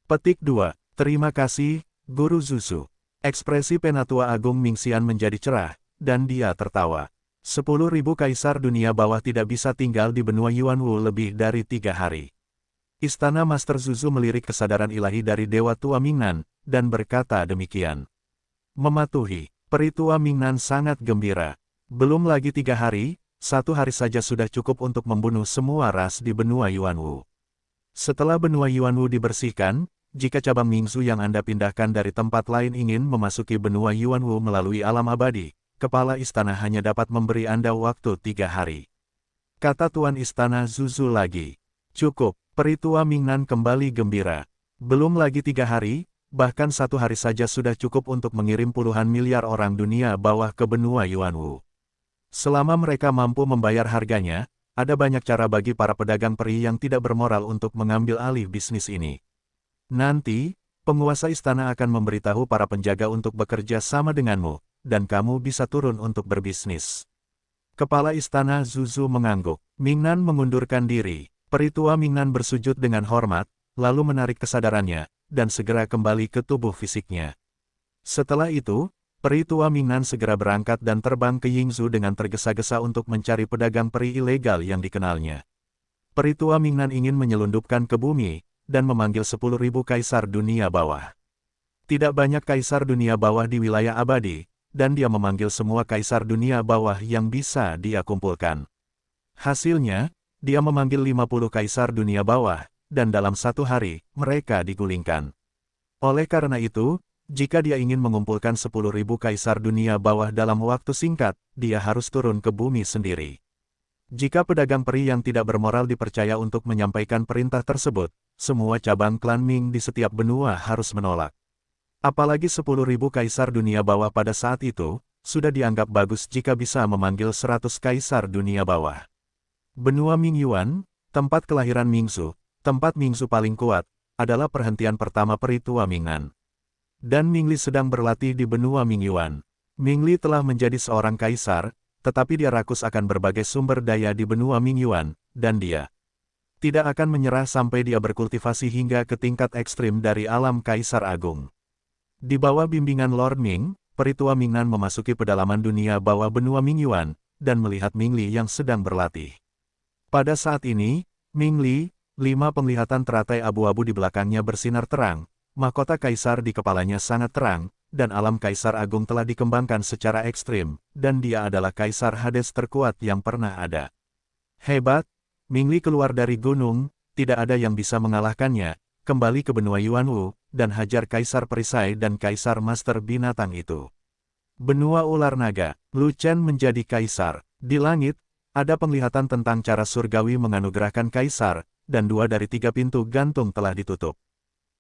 Petik 2. Terima kasih, Guru Zuzu. Ekspresi Penatua Agung Mingxian menjadi cerah, dan dia tertawa. 10.000 kaisar dunia bawah tidak bisa tinggal di benua Yuanwu lebih dari 3 hari. Istana Master Zuzu melirik kesadaran ilahi dari Dewa Tua Mingnan, dan berkata demikian. Mematuhi, Peritua Mingnan sangat gembira. Belum lagi 3 hari, 1 hari saja sudah cukup untuk membunuh semua ras di benua Yuanwu. Setelah benua Yuanwu dibersihkan, jika cabang Mingzu yang Anda pindahkan dari tempat lain ingin memasuki benua Yuanwu melalui alam abadi, kepala istana hanya dapat memberi Anda waktu 3 hari. Kata Tuan Istana Zuzu lagi. Cukup, Peritua Mingnan kembali gembira. Belum lagi 3 hari, bahkan 1 hari saja sudah cukup untuk mengirim puluhan miliar orang dunia bawah ke benua Yuanwu. Selama mereka mampu membayar harganya, ada banyak cara bagi para pedagang peri yang tidak bermoral untuk mengambil alih bisnis ini. Nanti, penguasa istana akan memberitahu para penjaga untuk bekerja sama denganmu, dan kamu bisa turun untuk berbisnis. Kepala istana Zuzu mengangguk. Mingnan mengundurkan diri. Peritua Mingnan bersujud dengan hormat, lalu menarik kesadarannya, dan segera kembali ke tubuh fisiknya. Setelah itu, Peritua Mingnan segera berangkat dan terbang ke Yingzhou dengan tergesa-gesa untuk mencari pedagang peri ilegal yang dikenalnya. Peritua Mingnan ingin menyelundupkan ke bumi, dan memanggil 10.000 kaisar dunia bawah. Tidak banyak kaisar dunia bawah di wilayah abadi, dan dia memanggil semua kaisar dunia bawah yang bisa dia kumpulkan. Hasilnya, dia memanggil 50 kaisar dunia bawah, dan dalam 1 hari, mereka digulingkan. Oleh karena itu, jika dia ingin mengumpulkan 10.000 kaisar dunia bawah dalam waktu singkat, dia harus turun ke bumi sendiri. Jika pedagang peri yang tidak bermoral dipercaya untuk menyampaikan perintah tersebut, semua cabang klan Ming di setiap benua harus menolak. Apalagi 10.000 kaisar dunia bawah pada saat itu, sudah dianggap bagus jika bisa memanggil 100 kaisar dunia bawah. Benua Mingyuan, tempat kelahiran Mingzu, tempat Mingzu paling kuat, adalah perhentian pertama Peritua Mingnan. Dan Mingli sedang berlatih di benua Mingyuan. Mingli telah menjadi seorang kaisar, tetapi dia rakus akan berbagai sumber daya di benua Mingyuan, dan dia tidak akan menyerah sampai dia berkultivasi hingga ke tingkat ekstrim dari alam Kaisar Agung. Di bawah bimbingan Lord Ming, Peritua Mingnan memasuki pedalaman dunia bawah benua Mingyuan, dan melihat Mingli yang sedang berlatih. Pada saat ini, Mingli, 5 penglihatan teratai abu-abu di belakangnya bersinar terang, mahkota kaisar di kepalanya sangat terang, dan alam Kaisar Agung telah dikembangkan secara ekstrim, dan dia adalah Kaisar Hades terkuat yang pernah ada. Hebat! Mingli keluar dari gunung, tidak ada yang bisa mengalahkannya, kembali ke benua Yuanwu, dan hajar Kaisar Perisai dan Kaisar Master Binatang itu. Benua Ular Naga, Lu Chen menjadi Kaisar. Di langit, ada penglihatan tentang cara surgawi menganugerahkan Kaisar, dan 2 dari 3 pintu gantung telah ditutup.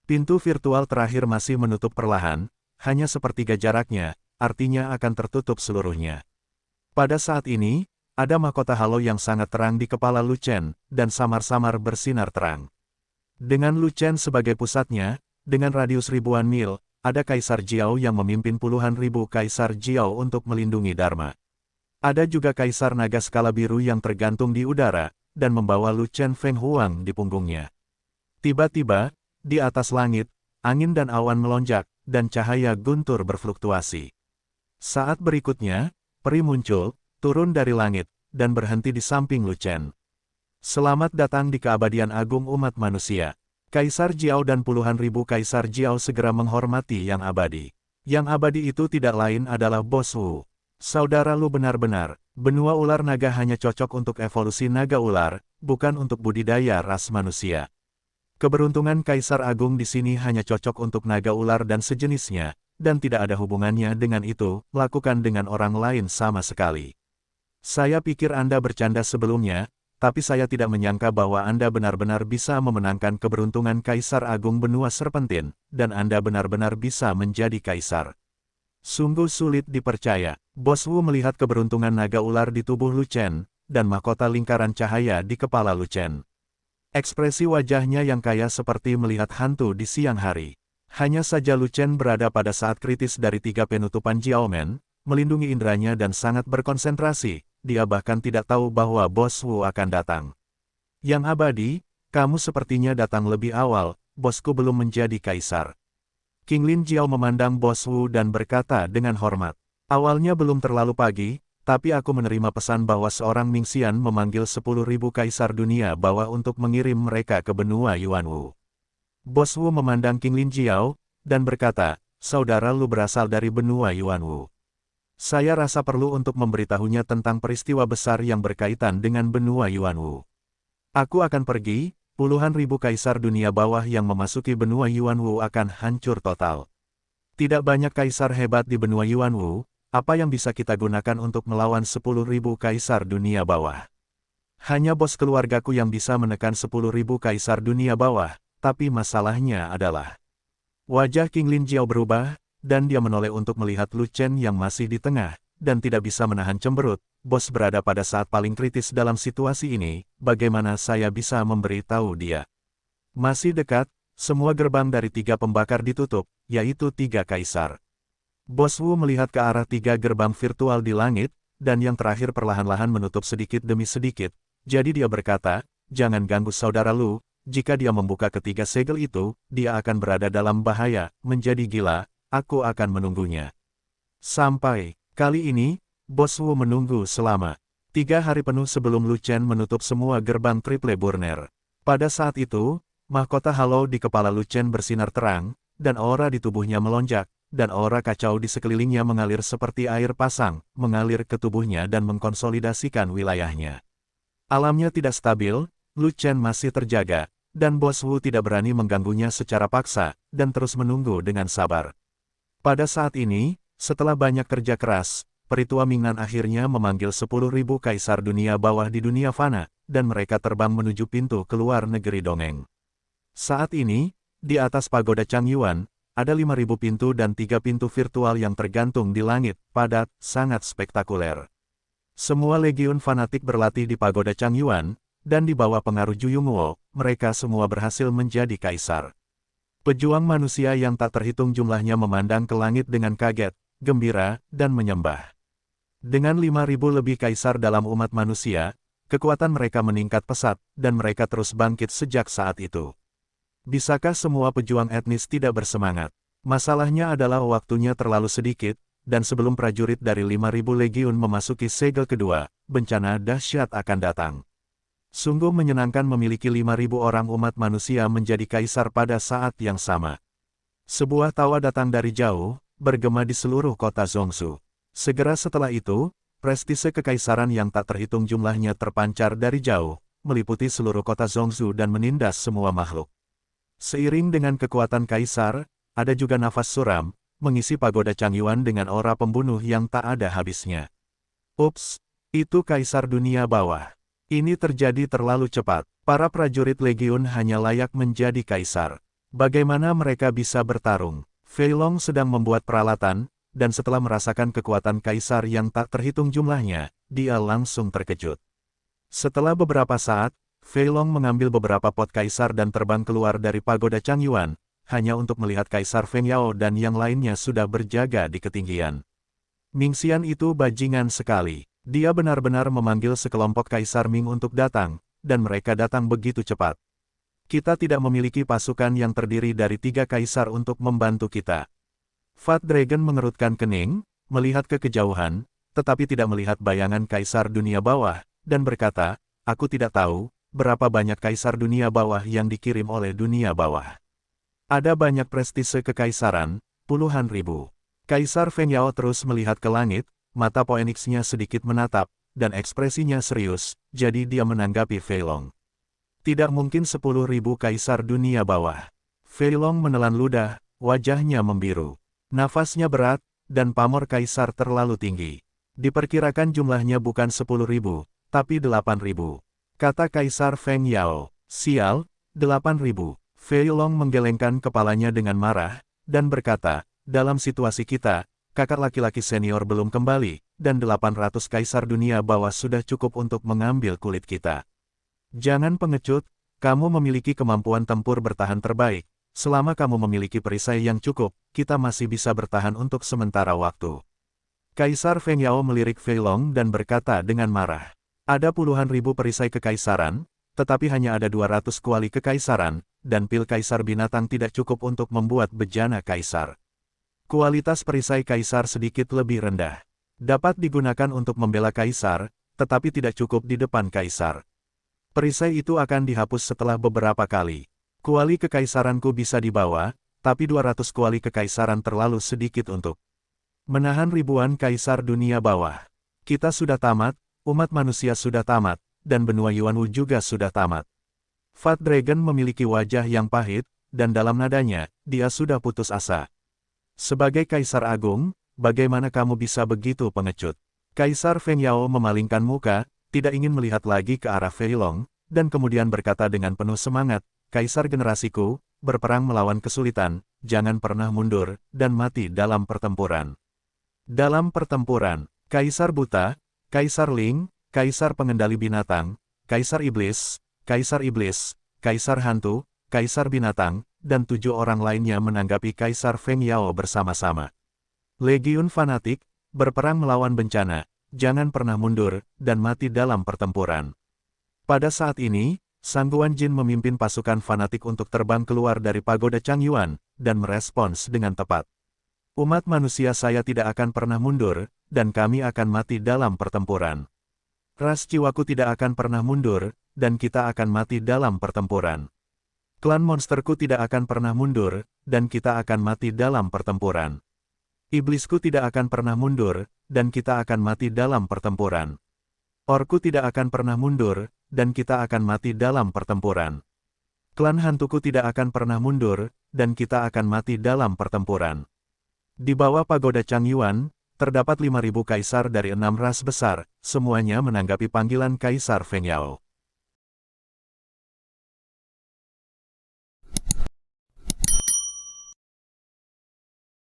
Pintu virtual terakhir masih menutup perlahan, hanya sepertiga jaraknya, artinya akan tertutup seluruhnya. Pada saat ini, ada mahkota halo yang sangat terang di kepala Lu Chen, dan samar-samar bersinar terang. Dengan Lu Chen sebagai pusatnya, dengan radius ribuan mil, ada Kaisar Jiao yang memimpin puluhan ribu Kaisar Jiao untuk melindungi Dharma. Ada juga Kaisar Naga Skala Biru yang tergantung di udara, dan membawa Lu Chen Feng Huang di punggungnya. Tiba-tiba, di atas langit, angin dan awan melonjak, dan cahaya guntur berfluktuasi. Saat berikutnya, peri muncul, turun dari langit, dan berhenti di samping Lu Chen. Selamat datang di keabadian agung umat manusia. Kaisar Jiao dan puluhan ribu Kaisar Jiao segera menghormati yang abadi. Yang abadi itu tidak lain adalah Bos Wu. Saudara Lu benar-benar, benua ular naga hanya cocok untuk evolusi naga ular, bukan untuk budidaya ras manusia. Keberuntungan Kaisar Agung di sini hanya cocok untuk naga ular dan sejenisnya, dan tidak ada hubungannya dengan itu, lakukan dengan orang lain sama sekali. Saya pikir Anda bercanda sebelumnya, tapi saya tidak menyangka bahwa Anda benar-benar bisa memenangkan keberuntungan Kaisar Agung benua Serpentin, dan Anda benar-benar bisa menjadi kaisar. Sungguh sulit dipercaya. Bos Wu melihat keberuntungan naga ular di tubuh Lu Chen, dan mahkota lingkaran cahaya di kepala Lu Chen. Ekspresi wajahnya yang kaya seperti melihat hantu di siang hari. Hanya saja Lu Chen berada pada saat kritis dari 3 penutupan Jiaomen, melindungi indranya dan sangat berkonsentrasi. Dia bahkan tidak tahu bahwa Bos Wu akan datang. Yang abadi, kamu sepertinya datang lebih awal, bosku belum menjadi kaisar. King Lin Jiao memandang Bos Wu dan berkata dengan hormat. Awalnya belum terlalu pagi, tapi aku menerima pesan bahwa seorang Mingxian memanggil 10.000 kaisar dunia bawah untuk mengirim mereka ke benua Yuanwu. Bos Wu memandang King Lin Jiao, dan berkata, saudara Lu berasal dari benua Yuanwu. Saya rasa perlu untuk memberitahunya tentang peristiwa besar yang berkaitan dengan benua Yuanwu. Aku akan pergi, puluhan ribu kaisar dunia bawah yang memasuki benua Yuanwu akan hancur total. Tidak banyak kaisar hebat di benua Yuanwu, apa yang bisa kita gunakan untuk melawan 10.000 kaisar dunia bawah? Hanya bos keluargaku yang bisa menekan 10.000 kaisar dunia bawah, tapi masalahnya adalah wajah King Lin Jiao berubah, dan dia menoleh untuk melihat Lu Chen yang masih di tengah, dan tidak bisa menahan cemberut. Bos berada pada saat paling kritis dalam situasi ini, bagaimana saya bisa memberitahu dia? Masih dekat, semua gerbang dari 3 pembakar ditutup, yaitu 3 kaisar. Bos Wu melihat ke arah 3 gerbang virtual di langit, dan yang terakhir perlahan-lahan menutup sedikit demi sedikit, jadi dia berkata, jangan ganggu saudara Lu, jika dia membuka ketiga segel itu, dia akan berada dalam bahaya, menjadi gila. Aku akan menunggunya. Sampai kali ini, Bos Wu menunggu selama 3 hari penuh sebelum Lu Chen menutup semua gerbang Triple Burner. Pada saat itu, mahkota halo di kepala Lu Chen bersinar terang, dan aura di tubuhnya melonjak, dan aura kacau di sekelilingnya mengalir seperti air pasang, mengalir ke tubuhnya dan mengkonsolidasikan wilayahnya. Alamnya tidak stabil, Lu Chen masih terjaga, dan Bos Wu tidak berani mengganggunya secara paksa, dan terus menunggu dengan sabar. Pada saat ini, setelah banyak kerja keras, Peritua Mingnan akhirnya memanggil 10.000 kaisar dunia bawah di dunia fana, dan mereka terbang menuju pintu keluar negeri dongeng. Saat ini, di atas pagoda Changyuan, ada 5.000 pintu dan 3 pintu virtual yang tergantung di langit, padat, sangat spektakuler. Semua legiun fanatik berlatih di pagoda Changyuan, dan di bawah pengaruh Juyung Wo, mereka semua berhasil menjadi kaisar. Pejuang manusia yang tak terhitung jumlahnya memandang ke langit dengan kaget, gembira, dan menyembah. Dengan 5.000 lebih kaisar dalam umat manusia, kekuatan mereka meningkat pesat, dan mereka terus bangkit sejak saat itu. Bisakah semua pejuang etnis tidak bersemangat? Masalahnya adalah waktunya terlalu sedikit, dan sebelum prajurit dari 5.000 legiun memasuki segel kedua, bencana dahsyat akan datang. Sungguh menyenangkan memiliki 5.000 orang umat manusia menjadi kaisar pada saat yang sama. Sebuah tawa datang dari jauh, bergema di seluruh kota Zhongsu. Segera setelah itu, prestise kekaisaran yang tak terhitung jumlahnya terpancar dari jauh, meliputi seluruh kota Zhongsu dan menindas semua makhluk. Seiring dengan kekuatan kaisar, ada juga nafas suram, mengisi pagoda Changyuan dengan aura pembunuh yang tak ada habisnya. Ups, itu kaisar dunia bawah. Ini terjadi terlalu cepat. Para prajurit legiun hanya layak menjadi kaisar. Bagaimana mereka bisa bertarung? Fei Long sedang membuat peralatan, dan setelah merasakan kekuatan kaisar yang tak terhitung jumlahnya, dia langsung terkejut. Setelah beberapa saat, Fei Long mengambil beberapa pot kaisar dan terbang keluar dari pagoda Changyuan, hanya untuk melihat Kaisar Feng Yao dan yang lainnya sudah berjaga di ketinggian. Mingxian itu bajingan sekali. Dia benar-benar memanggil sekelompok Kaisar Ming untuk datang, dan mereka datang begitu cepat. Kita tidak memiliki pasukan yang terdiri dari 3 kaisar untuk membantu kita. Fat Dragon mengerutkan kening, melihat ke kejauhan, tetapi tidak melihat bayangan kaisar dunia bawah, dan berkata, aku tidak tahu, berapa banyak kaisar dunia bawah yang dikirim oleh dunia bawah. Ada banyak prestise kekaisaran, puluhan ribu. Kaisar Feng Yao terus melihat ke langit, mata Phoenix-nya sedikit menatap, dan ekspresinya serius, jadi dia menanggapi Fei Long. Tidak mungkin 10.000 kaisar dunia bawah. Fei Long menelan ludah, wajahnya membiru. Nafasnya berat, dan pamor kaisar terlalu tinggi. Diperkirakan jumlahnya bukan 10.000, tapi 8.000. Kata Kaisar Feng Yao, sial, 8.000. Fei Long menggelengkan kepalanya dengan marah, dan berkata, dalam situasi kita, kakak laki-laki senior belum kembali, dan 800 kaisar dunia bawah sudah cukup untuk mengambil kulit kita. Jangan pengecut, kamu memiliki kemampuan tempur bertahan terbaik. Selama kamu memiliki perisai yang cukup, kita masih bisa bertahan untuk sementara waktu. Kaisar Feng Yao melirik Fei Long dan berkata dengan marah. Ada puluhan ribu perisai kekaisaran, tetapi hanya ada 200 kuali kekaisaran, dan pil kaisar binatang tidak cukup untuk membuat bejana kaisar. Kualitas perisai kaisar sedikit lebih rendah. Dapat digunakan untuk membela kaisar, tetapi tidak cukup di depan kaisar. Perisai itu akan dihapus setelah beberapa kali. Kuali kekaisaranku bisa dibawa, tapi 200 kuali kekaisaran terlalu sedikit untuk menahan ribuan kaisar dunia bawah. Kita sudah tamat, umat manusia sudah tamat, dan benua Yuanwu juga sudah tamat. Fat Dragon memiliki wajah yang pahit, dan dalam nadanya, dia sudah putus asa. Sebagai Kaisar Agung, bagaimana kamu bisa begitu pengecut? Kaisar Feng Yao memalingkan muka, tidak ingin melihat lagi ke arah Fei Long, dan kemudian berkata dengan penuh semangat, Kaisar generasiku, berperang melawan kesulitan, jangan pernah mundur, dan mati dalam pertempuran. Dalam pertempuran, Kaisar Buta, Kaisar Ling, Kaisar Pengendali Binatang, Kaisar Iblis, Kaisar Hantu, Kaisar Binatang, dan 7 orang lainnya menanggapi Kaisar Feng Yao bersama-sama. Legiun fanatik, berperang melawan bencana, jangan pernah mundur, dan mati dalam pertempuran. Pada saat ini, Sang Guan Jin memimpin pasukan fanatik untuk terbang keluar dari pagoda Changyuan, dan merespons dengan tepat. Umat manusia saya tidak akan pernah mundur, dan kami akan mati dalam pertempuran. Ras jiwaku tidak akan pernah mundur, dan kita akan mati dalam pertempuran. Klan monsterku tidak akan pernah mundur, dan kita akan mati dalam pertempuran. Iblisku tidak akan pernah mundur, dan kita akan mati dalam pertempuran. Orku tidak akan pernah mundur, dan kita akan mati dalam pertempuran. Klan hantuku tidak akan pernah mundur, dan kita akan mati dalam pertempuran. Di bawah pagoda Changyuan, terdapat 5.000 kaisar dari 6 ras besar, semuanya menanggapi panggilan Kaisar Feng Yao.